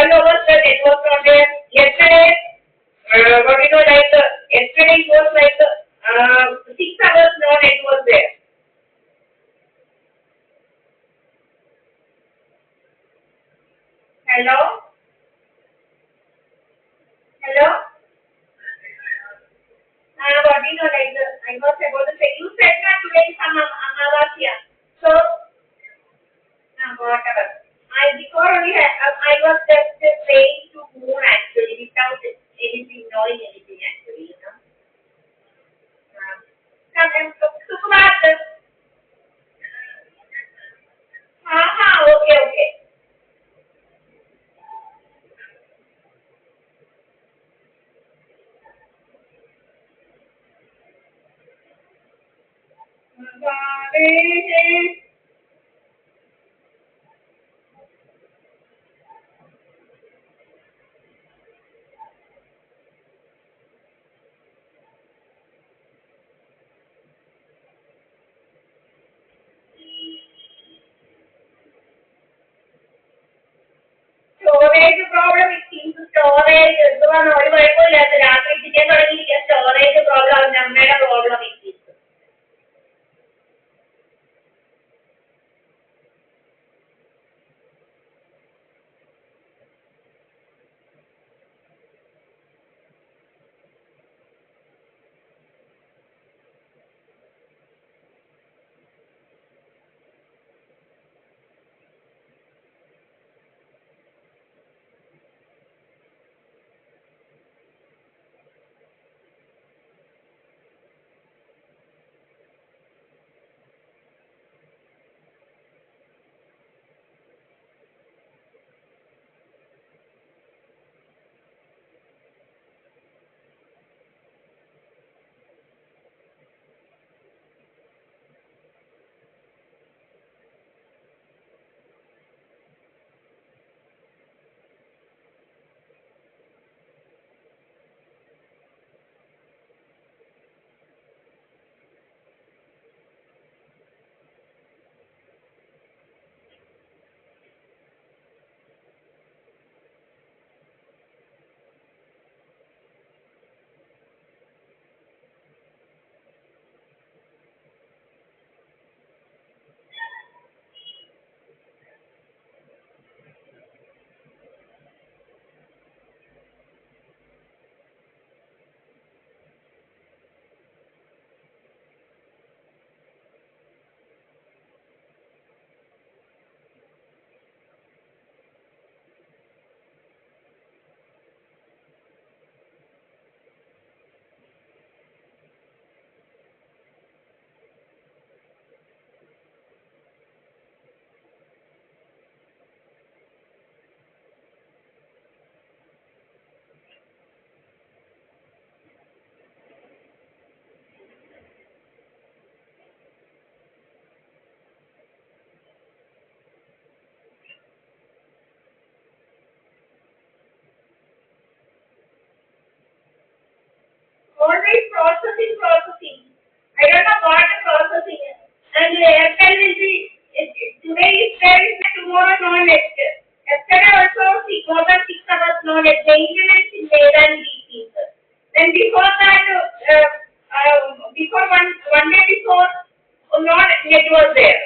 12 hours the net was not there. Yesterday, yesterday it was like 6 hours no net was there. Hello? Hello? What I was about to say, you said that today is Amavasya. So, whatever. Before only I was just praying to moon actually without anything, knowing anything actually, you know. Sukumat. Okay. Storage problem, it seems storage, എന്തുവാണ് ഒരു കുഴപ്പമില്ലാത്ത രാത്രി പിന്നെ തുടങ്ങിയിരിക്കുക storage problem നമ്മുടെ problem it is. Always processing. I don't know what the processing is. And Airtel will be, today is there, tomorrow no net. Yesterday also more than 6 hours no net. Maintenance is there and these things. Then before that, before one day before, no net was there.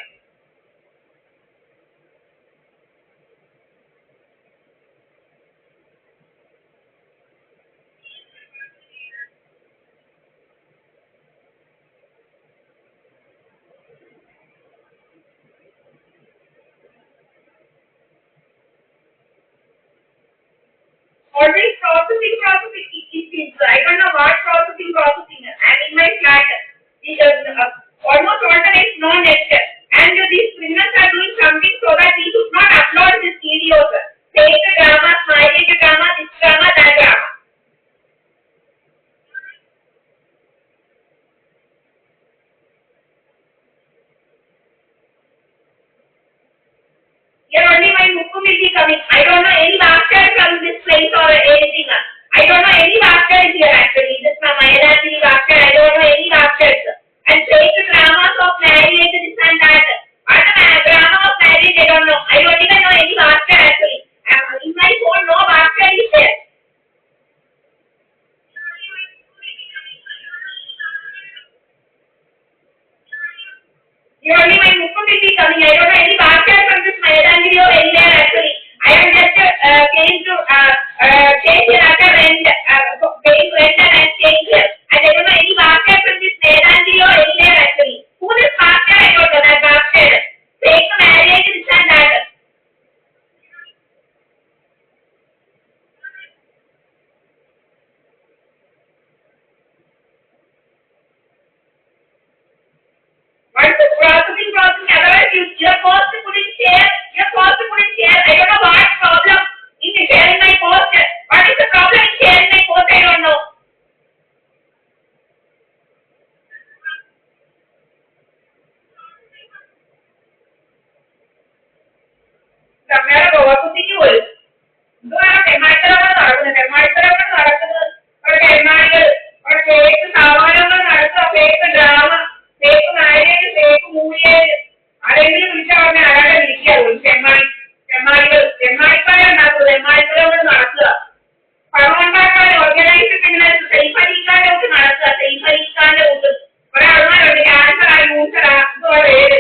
Always processing. I don't know what processing. And in my flat, almost all the days no net. And these criminals are doing something so that we should not upload these videos. Take the drama, smiley drama, this drama, that drama. Here only my Mukku will be coming. I don't know any master from this place or anything. I don't know any master here actually. This is my Mayadani master. I don't know any masters. And take the dramas of marriage, this and that. What the drama of marriage, I don't know. I don't even know any master പോലും. എന്തുവാണ് തെമ്മാടിത്തരങ്ങൾ നടക്കുന്നത്? തെമ്മാടിത്തരങ്ങൾ നടക്കുന്നത് അവിടെ തെമ്മാടികൾ അവിടെ fake സവാലങ്ങൾ നടത്തുക, fake drama, fake marriage, fake മൂവിയേജ്. ആരെങ്കിലും വിളിച്ചാൽ പറഞ്ഞ ആരാടെ വിളിക്കുക പോലും. തെമ്മാടിക്കാരുണ്ടാക്കുക, തെമ്മാടിത്തരങ്ങൾ നടത്തുക, പണം ഉണ്ടാക്കാൻ ഓർഗനൈസ് പിന്നെ സൈഫ് അലിഖാന്റെ കൂട്ട് നടത്തുക. സൈഫ് അലിഖാന്റെ കൂട്ട് ഒരാൾമാരുണ്ട് ക്യാൻസറാ യൂസറാ ഇതുള്ള പേര്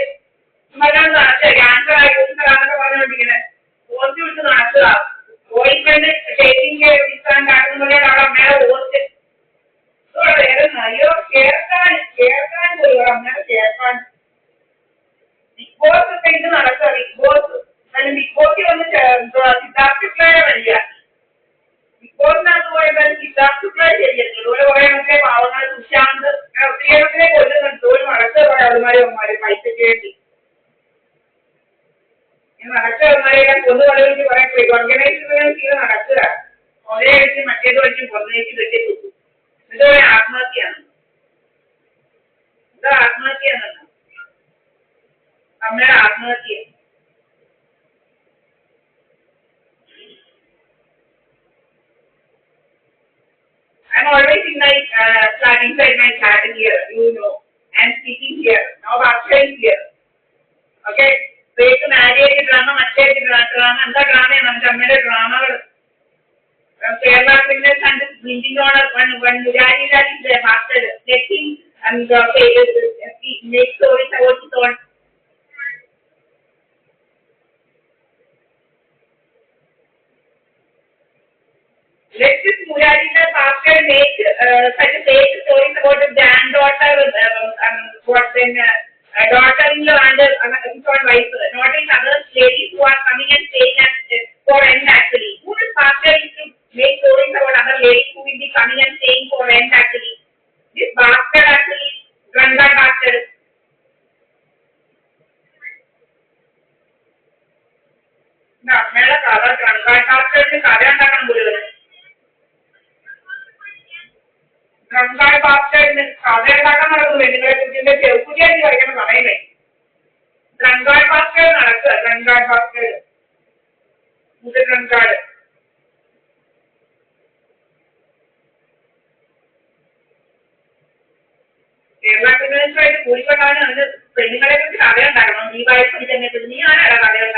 നടത്തുക. ക്യാൻസറാ യൂസറാന്നൊക്കെ പറഞ്ഞുകൊണ്ടിരിക്കുന്നത് പോസ്റ്റ് വിട്ട് നടത്തുക. ബോയ് ഫ്രണ്ട് ഷേക്കിംഗ് ഉണ്ടാക്കുന്നവരെ അവിടെ അമ്മയുടെ പോസ്റ്റ് ഇതുള്ള പേര്. അയ്യോ ചേർക്കാൻ പോയി അമ്മയുടെ ചേർക്കാൻ. ബിഗ് ബോസ് ഒക്കെ ഇത് നടക്കുക. ബിഗ് ബോസ് വന്ന് സിദ്ധാർത്ഥ ശുക്ലയെ വഴിയാക്കി. ബിഗ് ബോസിനകത്ത് പോയപ്പോൾ സിദ്ധാർത്ഥ ശുക്ല ശരിയെത്തും. ഇതുപോലെ കുറെ മറ്റേ പാവങ്ങൾ സുശാന്ത് ഒത്തിരിയെ കൊല്ലുന്നുണ്ട്. ഒരു നടക്കുക കുറെ അവന്മാരെ പൈസയ്ക്ക് വേണ്ടി നടക്കവന്മാരെല്ലാം കൊന്നു കളിച്ച് കുറെ ഓർഗനൈസ് ചെയ്ത് നടക്കുക. ഒരേ വെച്ച് മറ്റേത് വെച്ച് പൊന്നേച്ച് കെട്ടി കുത്തും. ഇതോടെ ആത്മഹത്യയാണ്. ഇത് ആത്മഹത്യയാണ്, അമ്മയുടെ ആത്മഹത്യ. I'm always in my inside my chat here, and speaking here. Now Akshay is here. Okay? Fake marriage drama, മറ്റേ ഡ്രാമ, എന്താ ഡ്രാമയാണ് നമ്മുടെ അമ്മയുടെ ഡ്രാമകൾ. Kerala criminals and blinking owner bastard letting and make stories about his own. Let this Muralidhar bastard make such a fake stories about the granddaughter, daughter-in-law and his own wife, not in other ladies who are coming and staying for rent actually. Who is bastard is to make stories about other ladies who will be coming and staying for rent actually? This bastard actually, Grandad bastard. അമ്മയുടെ കഥ Grandad bastard കഥ ഉണ്ടാക്കണം പോലും. Grandad bastard കഥ ഉണ്ടാക്കാൻ നടക്കുന്നു. നിങ്ങളെ കുറിച്ച് ചെറുപ്പുചേരി വരയ്ക്കണം പറയുന്നേ. Grandad bastard നടക്കുക. Grandad bastard Grandad. കേരള ക്രിമിനൽസുമായിട്ട് കൂടിക്കൊണ്ടാണ് അതിന് പെണ്ണുങ്ങളെ കുറിച്ച് കഥയുണ്ടാക്കണം. ഈ വയസ്സിൽ തന്നെ നീ ആരാണ് കഥയുണ്ടാക്കുന്നത്?